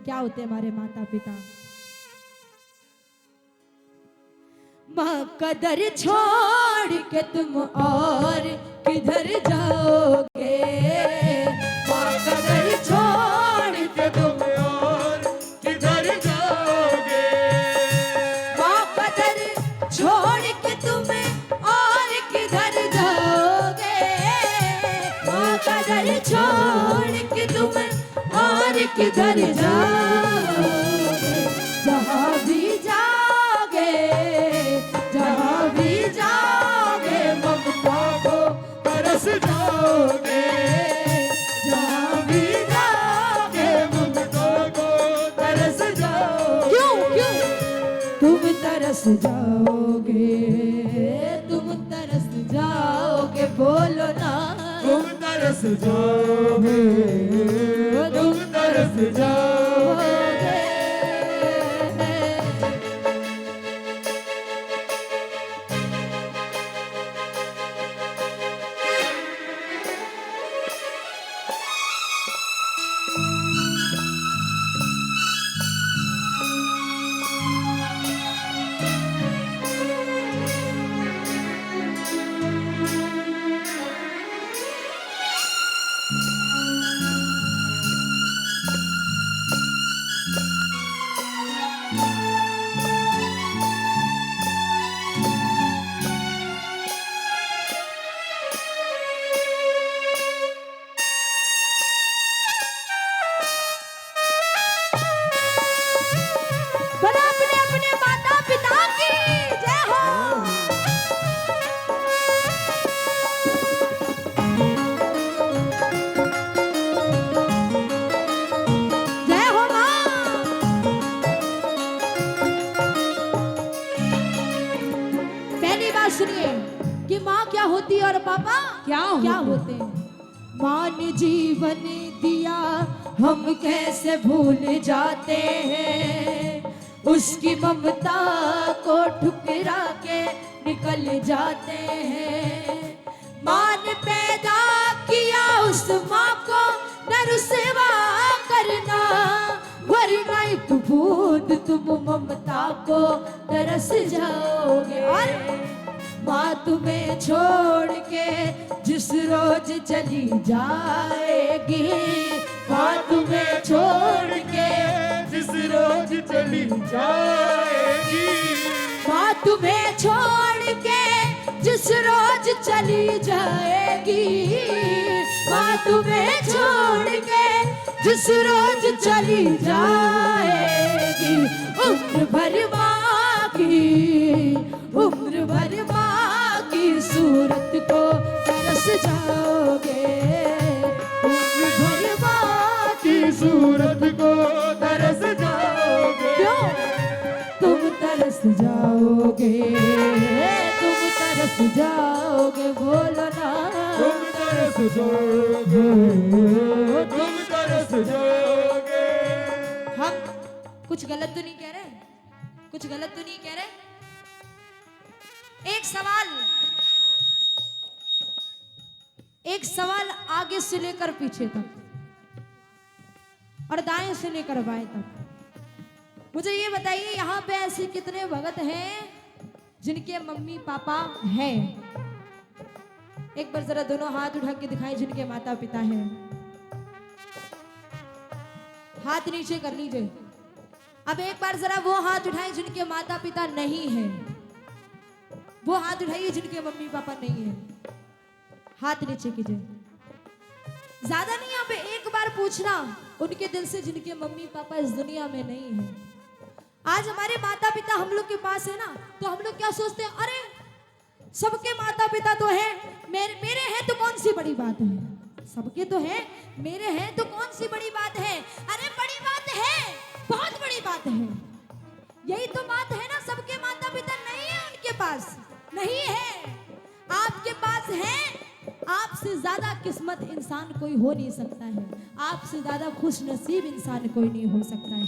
क्या होते हैं हमारे माता पिता। माँ का दर छोड़ के तुम और किधर जाओगे, माँ का दर छोड़ के तुम और किधर जाओगे, माँ का दर छोड़ के तुम और किधर जाओगे, माँ का दर छोड़ के तुम और किधर जाओगे। जहाँ भी जाओगे, जहाँ भी जाओगे ममता को तरस जाओगे, जहाँ भी जाओगे ममता को तरस जाओगे। क्यों क्यों तुम तरस जाओगे, तुम तरस जाओगे, बोलो ना तुम तरस जाओगे, तुम तरस जाओगे। बोलो अपने अपने माता पिता की जय हो। जय हो माँ। पहली बात सुनिए कि माँ क्या होती है और पापा क्या होते हैं। माँ ने जीवन दिया हम कैसे भूल जाते हैं, उसकी ममता को ठुकरा के निकल जाते हैं। माँ ने पैदा किया उस माँ को न रुसवा करना, वरना एक बूंद तुम ममता को तरस जाओगे। और माँ तुम्हें छोड़ के जिस रोज चली जाएगी, माँ तुम्हें छोड़ के जिस रोज चली जाएगी, माँ तुम्हें छोड़ के जिस रोज चली जाएगी, माँ तुम्हें छोड़ के जिस रोज चली जाएगी। उम्र भर माँ की, उम्र भर माँ की सूरत को तरस जाओगे, उम्र भर माँ की सूरत को तरस जाओगे। क्यों तुम तरस जाओगे, तुम तरस जाओगे, बोलो ना तुम तरस जाओगे, तुम तरस जाओगे। हम कुछ गलत तो नहीं कह रहे, कुछ गलत तो नहीं कह रहे। एक सवाल आगे से लेकर पीछे तक और दाएं से लेकर बाएं तक। मुझे ये बताइए यहाँ पे ऐसे कितने भगत हैं जिनके मम्मी पापा हैं। एक बार जरा दोनों हाथ उठा के दिखाएं जिनके माता पिता हैं। हाथ नीचे कर लीजिए। अब एक बार जरा वो हाथ उठाएं जिनके माता पिता नहीं हैं। वो हाथ उठाइए जिनके मम्मी पापा नहीं है। हाथ नीचे कीजिए। ज्यादा नहीं, यहाँ पे एक बार पूछना उनके दिल से जिनके मम्मी पापा इस दुनिया में नहीं है। आज हमारे माता पिता हम लोग के पास है ना, तो हम लोग क्या सोचते हैं, अरे सबके माता पिता तो हैं, मेरे हैं तो कौन सी बड़ी बात है। सबके तो हैं, मेरे हैं तो कौन सी बड़ी बात है। अरे बड़ी बात है, बहुत बड़ी बात है। यही तो बात है ना, सबके माता पिता नहीं है, उनके पास नहीं है, आपके पास है। आपसे ज्यादा किस्मत इंसान कोई हो नहीं सकता है, आपसे ज्यादा खुश नसीब इंसान कोई नहीं हो सकता है।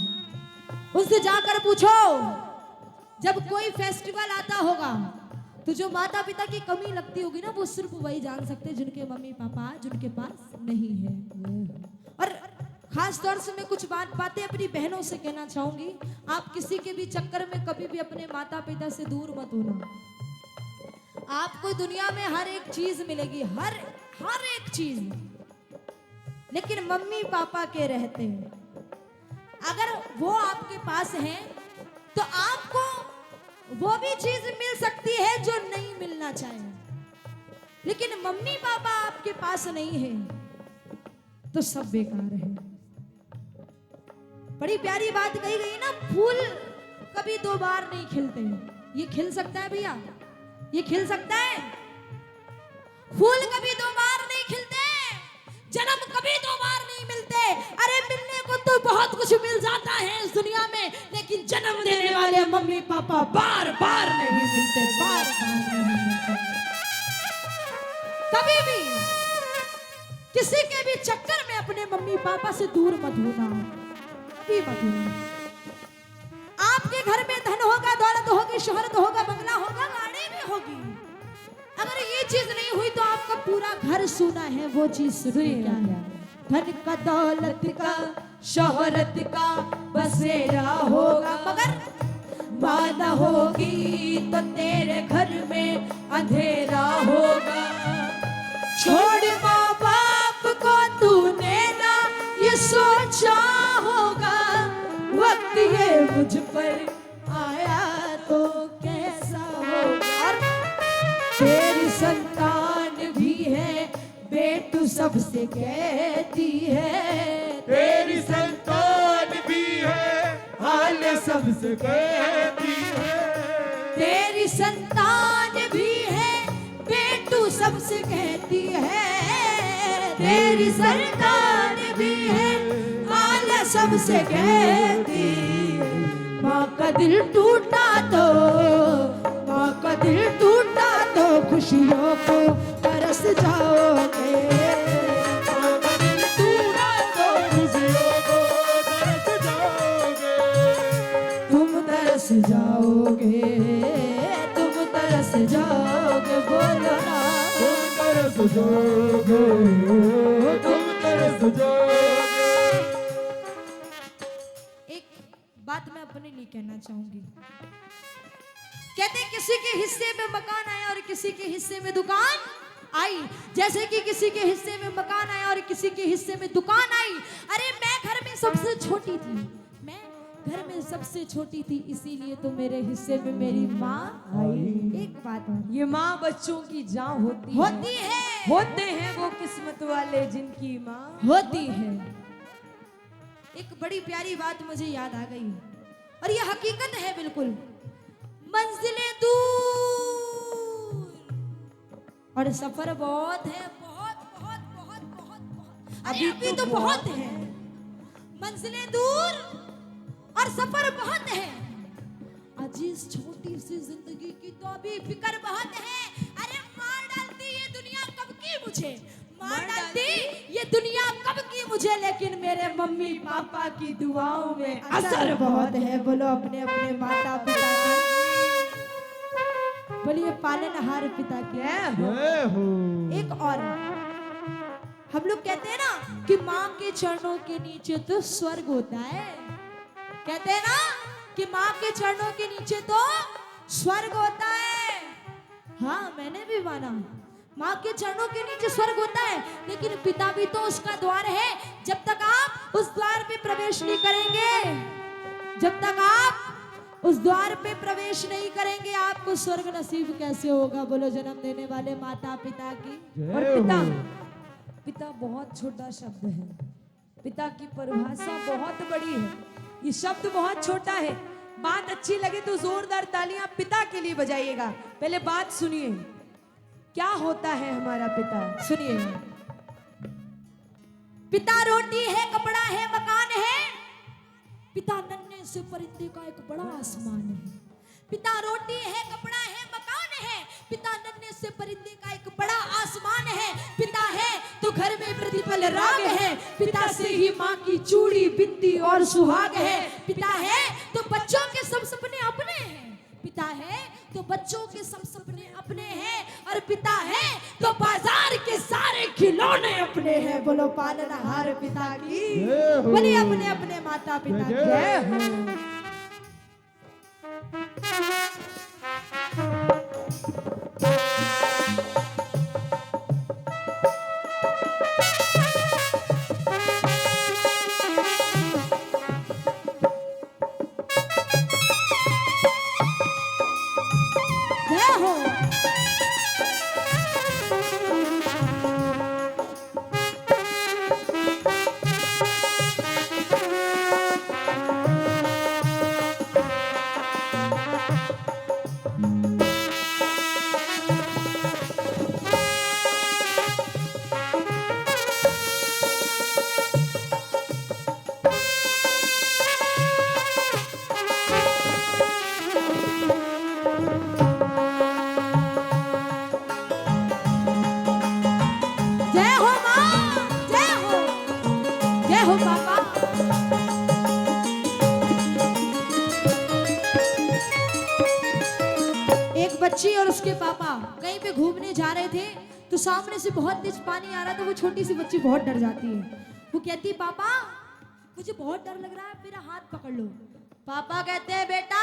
उससे जाकर पूछो, जब कोई फेस्टिवल आता होगा तो जो माता पिता की कमी लगती होगी ना, वो सिर्फ वही जान सकते हैं जिनके मम्मी पापा जिनके पास नहीं है। और खास तौर से मैं कुछ बातें अपनी बहनों से कहना चाहूंगी। आप किसी के भी चक्कर में कभी भी अपने माता पिता से दूर मत होना। आपको दुनिया में हर एक चीज मिलेगी, हर एक चीज, लेकिन मम्मी पापा के रहते हैं अगर वो आपके पास हैं तो आपको वो भी चीज मिल सकती है जो नहीं मिलना चाहिए। लेकिन मम्मी पापा आपके पास नहीं है तो सब बेकार है। बड़ी प्यारी बात कही गई ना, फूल कभी दो बार नहीं खिलते। ये खिल सकता है भैया, ये खिल सकता है? फूल कभी दो बार नहीं खिलते, जन्म कभी दो बार नहीं मिलते। अरे मिलने को तो बहुत कुछ मिल जाता है इस दुनिया में, लेकिन जन्म देने वाले मम्मी पापा बार बार नहीं मिलते, बार बार नहीं मिलते। कभी भी किसी के भी चक्कर में अपने मम्मी पापा से दूर मत होना, कभी मत होना। आपके घर में धन होगा, दौलत होगी, शोहरत होगा, बंगला होगा, गाड़ी भी होगी, अगर ये चीज नहीं हुई तो आपका पूरा घर सूना है। वो चीज सुनिए क्या है? धन का, दौलत का, शोहरत का बसेरा होगा, मगर मां न होगी तो तेरे घर में अंधेरा होगा। छोड़ माँ बाप को तूने ना ये सोचा होगा, वक्त ये मुझ पर आया तो कैसा होगा। तेरी संतान भी है बेटू सबसे कहती है, तेरी संतान भी है हाल सबसे कहती है। तेरी संतान भी है बेटू सबसे कहती है, तेरी संतान भी है हाल सबसे कहती है। माँ का दिल टूटा तो, माँ का दिल टूटा तो खुशियों को तरस जाओगे। माँ का दिल टूटा तो खुशियों को तरस जाओगे। तुम तरस जाओगे, तुम तरस जाओगे, बोलो ना। तुम तरस जाओगे, तुम तरस जाओगे। एक बात मैं अपने लिए कहना चाहूंगी। कहते हैं किसी के हिस्से में मकान आया और किसी के हिस्से में दुकान आई। जैसे कि किसी के हिस्से में मकान आया और किसी के हिस्से में दुकान आई। अरे मैं घर में सबसे छोटी थी, मैं घर में सबसे छोटी थी, इसीलिए तो मेरे हिस्से में मेरी माँ आई। एक बात, ये माँ बच्चों की जान होती है, होते हैं वो किस्मत वाले जिनकी माँ होती है। एक बड़ी प्यारी बात मुझे याद आ गई और ये हकीकत है बिल्कुल। मंजिलें दूर और सफर बहुत है, बहुत बहुत बहुत बहुत बहुत, अभी तो बहुत है। मंजिलें दूर और सफर बहुत है, अजीज छोटी सी जिंदगी की तो अभी फिक्र बहुत है। अरे मार डालती ये दुनिया कब की मुझे, मार डालती ये दुनिया कब की मुझे, लेकिन मेरे मम्मी पापा की दुआओं में असर बहुत है। बोलो अपने अपने माता पिता के, बोलिए पालनहार पिता के। जय हो। एक और, हम लोग कहते हैं ना कि माँ के चरणों के नीचे तो स्वर्ग होता है। कहते हैं ना कि माँ के चरणों के नीचे तो स्वर्ग होता है। हाँ मैंने भी माना, माँ के चरणों के नीचे स्वर्ग होता है, लेकिन पिता भी तो उसका द्वार है। जब तक आप उस द्वार पे प्रवेश नहीं करेंगे, जब तक आप उस द्वार पे प्रवेश नहीं करेंगे, आपको स्वर्ग नसीब कैसे होगा। बोलो जन्म देने वाले माता पिता की। और पिता, पिता बहुत छोटा शब्द है, पिता की परिभाषा बहुत बड़ी है। ये शब्द बहुत छोटा है। बात अच्छी लगे तो जोरदार तालियां पिता के लिए बजाइएगा। पहले बात सुनिए, क्या होता है हमारा पिता। सुनिए, पिता रोटी है, कपड़ा है, मकान है। पिता नन्हे से परिंदे का एक बड़ा आसमान है। पिता रोटी है, कपड़ा है, मकान है। पिता नन्हे से परिंदे का एक बड़ा आसमान है। पिता है तो घर में प्रतिपल राग है। पिता से ही माँ की चूड़ी, बिंदी और सुहाग है। पिता है तो बच्चों के सब सपने अपने हैं। पिता है तो बच्चों के सब सपने अपने हैं। और पिता है तो बाजार के सारे खिलौने अपने हैं, बोलो पालनहार पिता की, जय हो। बोलिए अपने अपने माता पिता की जय जय हो। जय हो। जय हो माँ, जय हो पापा। एक बच्ची और उसके पापा कहीं पे घूमने जा रहे थे, तो सामने से बहुत तेज पानी आ रहा था। वो छोटी सी बच्ची बहुत डर जाती है। वो कहती है पापा मुझे बहुत डर लग रहा है, मेरा हाथ पकड़ लो। पापा कहते हैं बेटा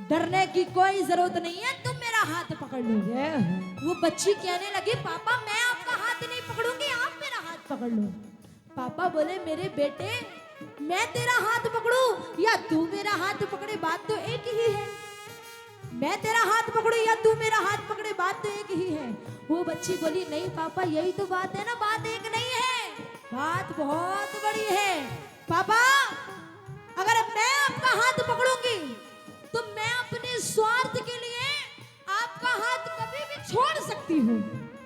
डरने की कोई जरूरत नहीं है, तुम मेरा हाथ पकड़ लो। जय हो। वो बच्ची कहने लगी पापा मैं आपका हाथ नहीं पकड़ूंगी, आप मेरा हाथ पकड़ लो। पापा बोले मेरे बेटे मैं तेरा हाथ पकड़ू या तू मेरा हाथ पकड़े, बात तो एक ही है। मैं तेरा हाथ पकड़ू या तू मेरा हाथ पकड़े, बात तो एक ही है। वो बच्ची बोली नहीं पापा यही तो बात है ना, बात एक नहीं है, बात बहुत बड़ी है। पापा अगर मैं आपका हाथ पकड़ूंगी तो मैं अपने स्वार्थ के लिए आपका हाथ कभी भी छोड़ सकती हूँ।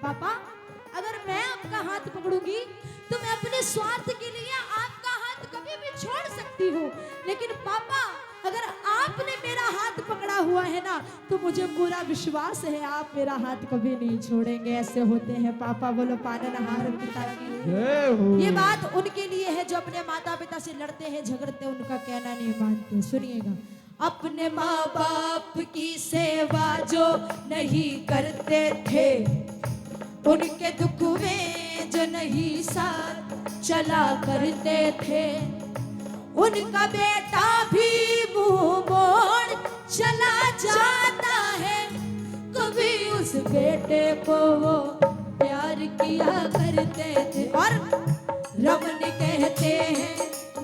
पापा अगर मैं आपका हाथ पकड़ूंगी तो मैं अपने स्वार्थ के लिए आपका हाथ कभी भी छोड़ सकती हूँ, लेकिन पापा अगर आपने मेरा हाथ पकड़ा हुआ है ना तो मुझे पूरा विश्वास है आप मेरा हाथ कभी नहीं छोड़ेंगे। ऐसे होते हैं पापा, बोलो पालनहार पिता की जय हो। ये बात उनके लिए है जो अपने माता पिता से लड़ते हैं झगड़ते हैं, उनका कहना नहीं मानते। सुनिएगा, अपने माँ बाप की सेवा जो नहीं करते थे, उनके दुख में जो नहीं साथ चला करते थे, उनका बेटा भी मुंह मोड़ चला जाता है, कभी उस बेटे को वो प्यार किया करते थे। और रमन कहते हैं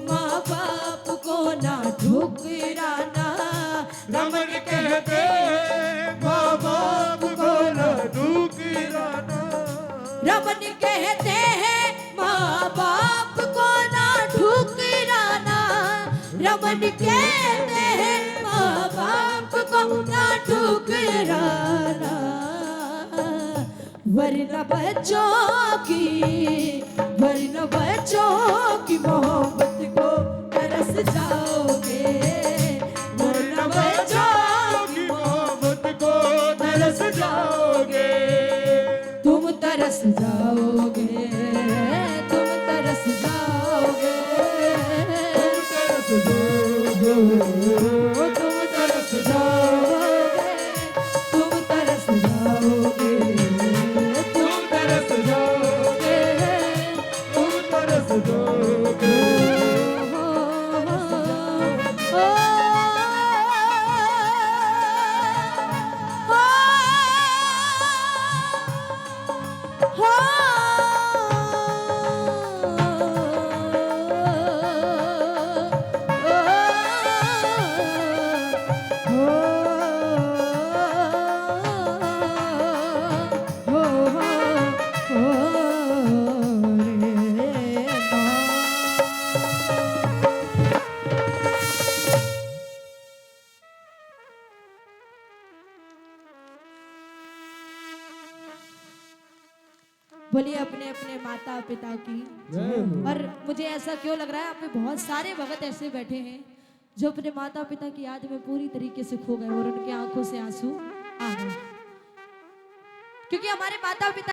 माँ बाप को ना ठुकराना, रमन कहते हैं माँ बाप को न ठुकराना। रमन कहते हैं माँ बाप को ना ठुकराना, रमन कहते हैं माँ बाप को ना ठुकराना, वरना बच्चों की मोहब्बत को तरस जाओगे, वरना बच्चों की मोहब्बत को तरस जाओगे। तुम तरस जाओगे, तुम तरस जाओगे, तरस जाओगे, तुम तरस जाओगे, तुम तरस जाओगे, तुम तरस जाओगे, तुम तरस जाओगे। बोलिए अपने अपने माता पिता की। जय हो। और मुझे ऐसा क्यों लग रहा है आप में बहुत सारे भगत ऐसे बैठे हैं जो अपने माता पिता की याद में पूरी तरीके से खो गए और उनके आंखों से आंसू आ गए, क्योंकि हमारे माता पिता